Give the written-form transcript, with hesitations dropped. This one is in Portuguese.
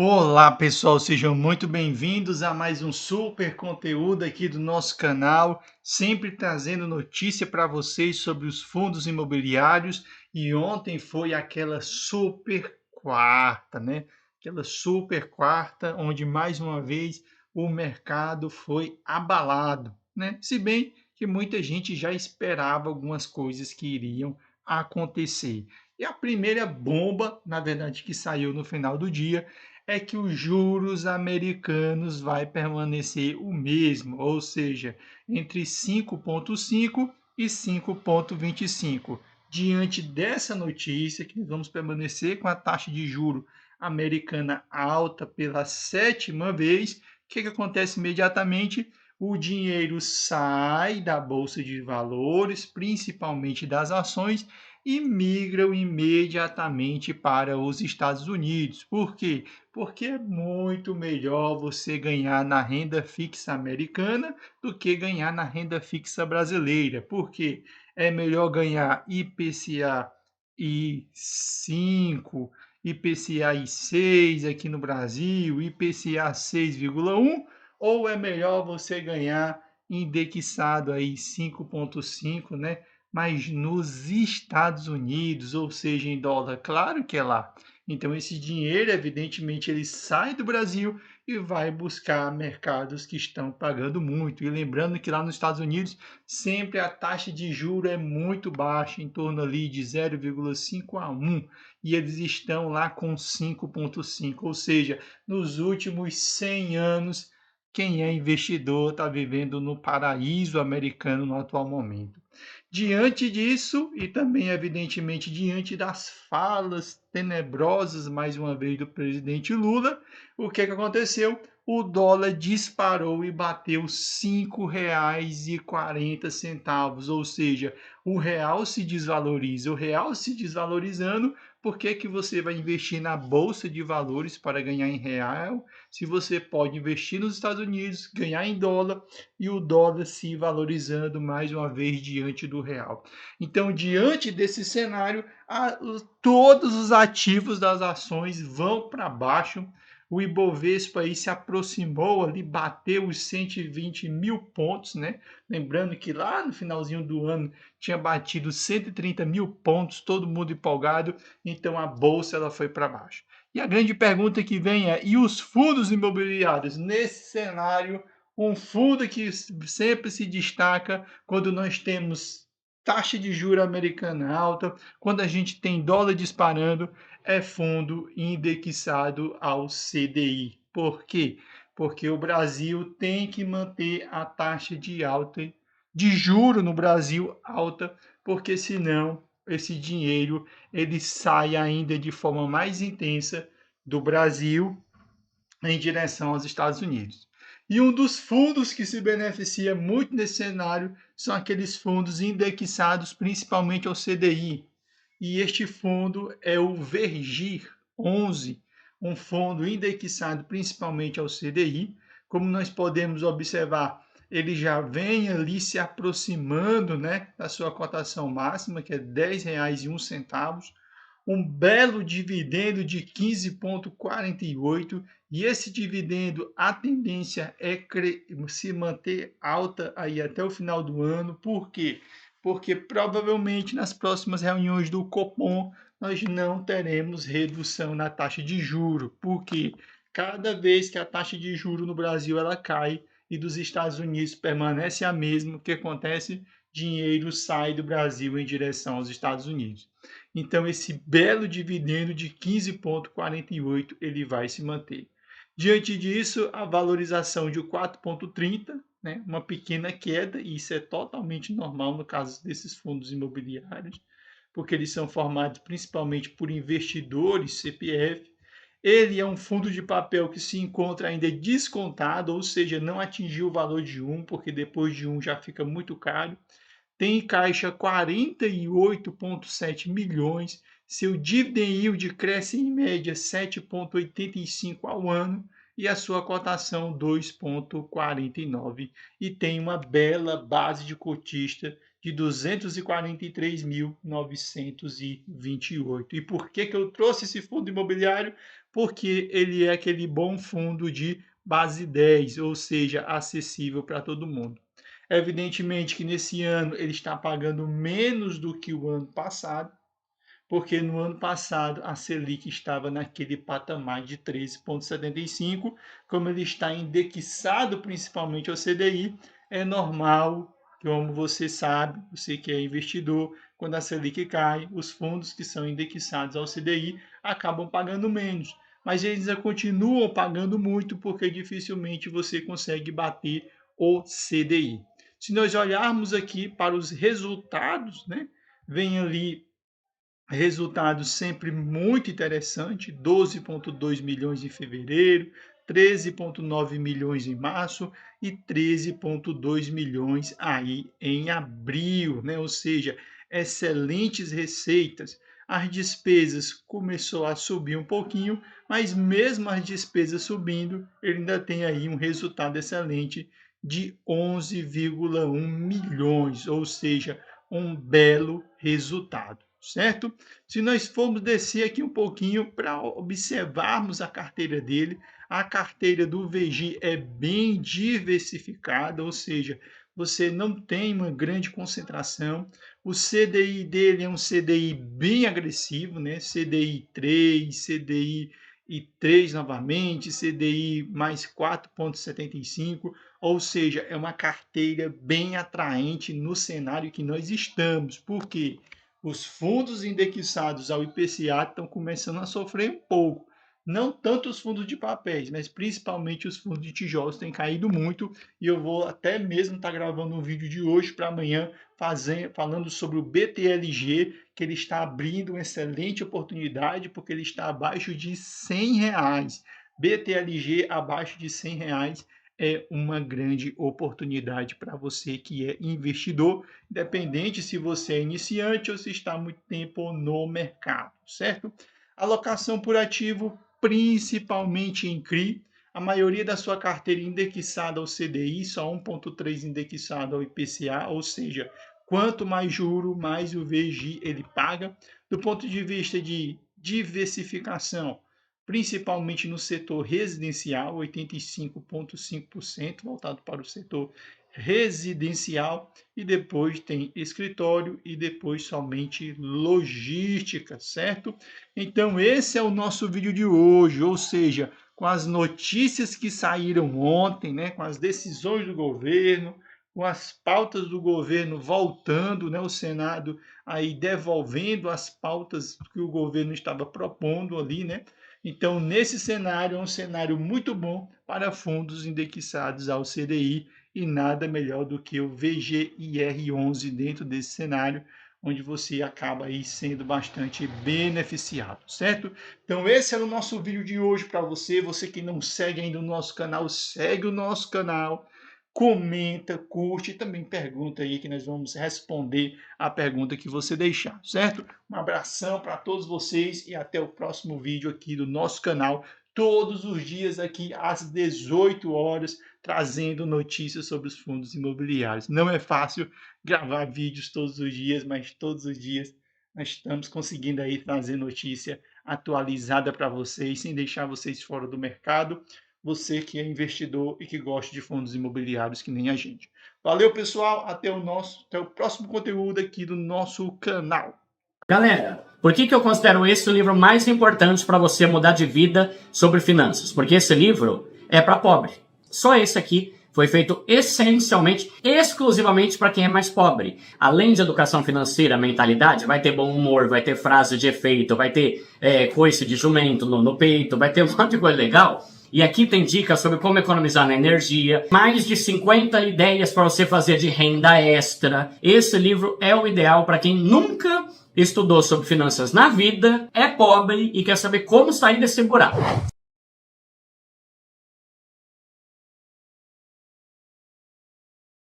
Olá, pessoal, sejam muito bem-vindos a mais um super conteúdo aqui do nosso canal, sempre trazendo notícia para vocês sobre os fundos imobiliários. E ontem foi aquela super quarta, né? Aquela super quarta, onde mais uma vez o mercado foi abalado, né? Se bem que muita gente já esperava algumas coisas que iriam acontecer. E a primeira bomba, na verdade, que saiu no final do dia é que os juros americanos vai permanecer o mesmo, ou seja, entre 5,5 e 5,25. Diante dessa notícia, que vamos permanecer com a taxa de juro americana alta pela sétima vez, o que acontece imediatamente? O dinheiro sai da bolsa de valores, principalmente das ações, e migram imediatamente para os Estados Unidos. Por quê? Porque é muito melhor você ganhar na renda fixa americana do que ganhar na renda fixa brasileira. Por quê? É melhor ganhar IPCA e 5, IPCA e 6 aqui no Brasil, IPCA 6,1, ou é melhor você ganhar indexado aí 5,5, né? Mas nos Estados Unidos, ou seja, em dólar, claro que é lá. Então, esse dinheiro, evidentemente, ele sai do Brasil e vai buscar mercados que estão pagando muito. E lembrando que lá nos Estados Unidos, sempre a taxa de juro é muito baixa, em torno ali de 0,5 a 1, e eles estão lá com 5,5, ou seja, nos últimos 100 anos, quem é investidor está vivendo no paraíso americano no atual momento. Diante disso, e também, evidentemente, diante das falas tenebrosas, mais uma vez, do presidente Lula, o que aconteceu? O dólar disparou e bateu R$ 5,40, ou seja, o real se desvaloriza. O real se desvalorizando, por que você vai investir na bolsa de valores para ganhar em real, se você pode investir nos Estados Unidos, ganhar em dólar e o dólar se valorizando mais uma vez diante do real? Então, diante desse cenário, todos os ativos das ações vão para baixo. O Ibovespa aí se aproximou ali, bateu os 120 mil pontos, né? Lembrando que lá no finalzinho do ano tinha batido 130 mil pontos, todo mundo empolgado, então a bolsa ela foi para baixo. E a grande pergunta que vem é: e os fundos imobiliários nesse cenário? Um fundo que sempre se destaca quando nós temos taxa de juros americana alta, quando a gente tem dólar disparando, é fundo indexado ao CDI. Por quê? Porque o Brasil tem que manter a taxa de alta de juro no Brasil alta, porque senão esse dinheiro ele sai ainda de forma mais intensa do Brasil em direção aos Estados Unidos. E um dos fundos que se beneficia muito nesse cenário são aqueles fundos indexados principalmente ao CDI. E este fundo é o Vergir 11, um fundo indexado principalmente ao CDI. Como nós podemos observar, ele já vem ali se aproximando, né, da sua cotação máxima, que é R$ 10,01, um belo dividendo de 15,48, e esse dividendo, a tendência é se manter alta aí até o final do ano. Por quê? Porque provavelmente nas próximas reuniões do Copom nós não teremos redução na taxa de juro, porque cada vez que a taxa de juro no Brasil ela cai e dos Estados Unidos permanece a mesma, o que acontece? Dinheiro sai do Brasil em direção aos Estados Unidos. Então, esse belo dividendo de 15,48 ele vai se manter. Diante disso, a valorização de 4,30, né, uma pequena queda, e isso é totalmente normal no caso desses fundos imobiliários, porque eles são formados principalmente por investidores CPF. Ele é um fundo de papel que se encontra ainda descontado, ou seja, não atingiu o valor de 1, porque depois de 1 já fica muito caro. Tem em caixa 48,7 milhões, seu dividend yield cresce em média 7,85 ao ano e a sua cotação 2,49, e tem uma bela base de cotista de 243.928. E por que eu trouxe esse fundo imobiliário? Porque ele é aquele bom fundo de base 10, ou seja, acessível para todo mundo. Evidentemente que nesse ano ele está pagando menos do que o ano passado, porque no ano passado a Selic estava naquele patamar de 13,75, como ele está indexado principalmente ao CDI, é normal, como você sabe, você que é investidor, quando a Selic cai, os fundos que são indexados ao CDI acabam pagando menos, mas eles continuam pagando muito porque dificilmente você consegue bater o CDI. Se nós olharmos aqui para os resultados, né, vem ali resultado sempre muito interessante, 12,2 milhões em fevereiro, 13,9 milhões em março e 13,2 milhões aí em abril, né? Ou seja, excelentes receitas. As despesas começou a subir um pouquinho, mas mesmo as despesas subindo, ele ainda tem aí um resultado excelente de 11,1 milhões, ou seja, um belo resultado, certo? Se nós formos descer aqui um pouquinho para observarmos a carteira dele, a carteira do VG é bem diversificada, ou seja, você não tem uma grande concentração. O CDI dele é um CDI bem agressivo, né? CDI 3, CDI e 3 novamente, CDI mais 4,75, ou seja, é uma carteira bem atraente no cenário que nós estamos. Por quê? Os fundos indexados ao IPCA estão começando a sofrer um pouco. Não tanto os fundos de papéis, mas principalmente os fundos de tijolos têm caído muito. E eu vou até mesmo estar gravando um vídeo de hoje para amanhã, falando sobre o BTLG, que ele está abrindo uma excelente oportunidade, porque ele está abaixo de R$100. BTLG abaixo de R$100 é uma grande oportunidade para você que é investidor, independente se você é iniciante ou se está há muito tempo no mercado, certo? Alocação por ativo, principalmente em CRI, a maioria da sua carteira indexada ao CDI, só 1,3 indexado ao IPCA, ou seja, quanto mais juro, mais o VGI ele paga. Do ponto de vista de diversificação, principalmente no setor residencial, 85,5% voltado para o setor residencial, e depois tem escritório e depois somente logística, certo? Então esse é o nosso vídeo de hoje, ou seja, com as notícias que saíram ontem, né, com as decisões do governo, com as pautas do governo voltando, né, o Senado aí devolvendo as pautas que o governo estava propondo ali, né? Então, nesse cenário, é um cenário muito bom para fundos indexados ao CDI e nada melhor do que o VGIR11 dentro desse cenário, onde você acaba aí sendo bastante beneficiado, certo? Então, esse era o nosso vídeo de hoje para você. Você que não segue ainda o nosso canal, segue o nosso canal, comenta, curte e também pergunta aí que nós vamos responder a pergunta que você deixar, certo? Um abração para todos vocês e até o próximo vídeo aqui do nosso canal, todos os dias aqui às 18 horas, trazendo notícias sobre os fundos imobiliários. Não é fácil gravar vídeos todos os dias, mas todos os dias nós estamos conseguindo aí trazer notícia atualizada para vocês, sem deixar vocês fora do mercado. Você que é investidor e que gosta de fundos imobiliários que nem a gente. Valeu, pessoal. Até o próximo conteúdo aqui do nosso canal. Galera, por que eu considero esse o livro mais importante para você mudar de vida sobre finanças? Porque esse livro é para pobre. Só esse aqui foi feito essencialmente, exclusivamente para quem é mais pobre. Além de educação financeira, mentalidade, vai ter bom humor, vai ter frase de efeito, vai ter coice de jumento no peito, vai ter um monte de coisa legal. E aqui tem dicas sobre como economizar na energia, mais de 50 ideias para você fazer de renda extra. Esse livro é o ideal para quem nunca estudou sobre finanças na vida, é pobre e quer saber como sair desse buraco.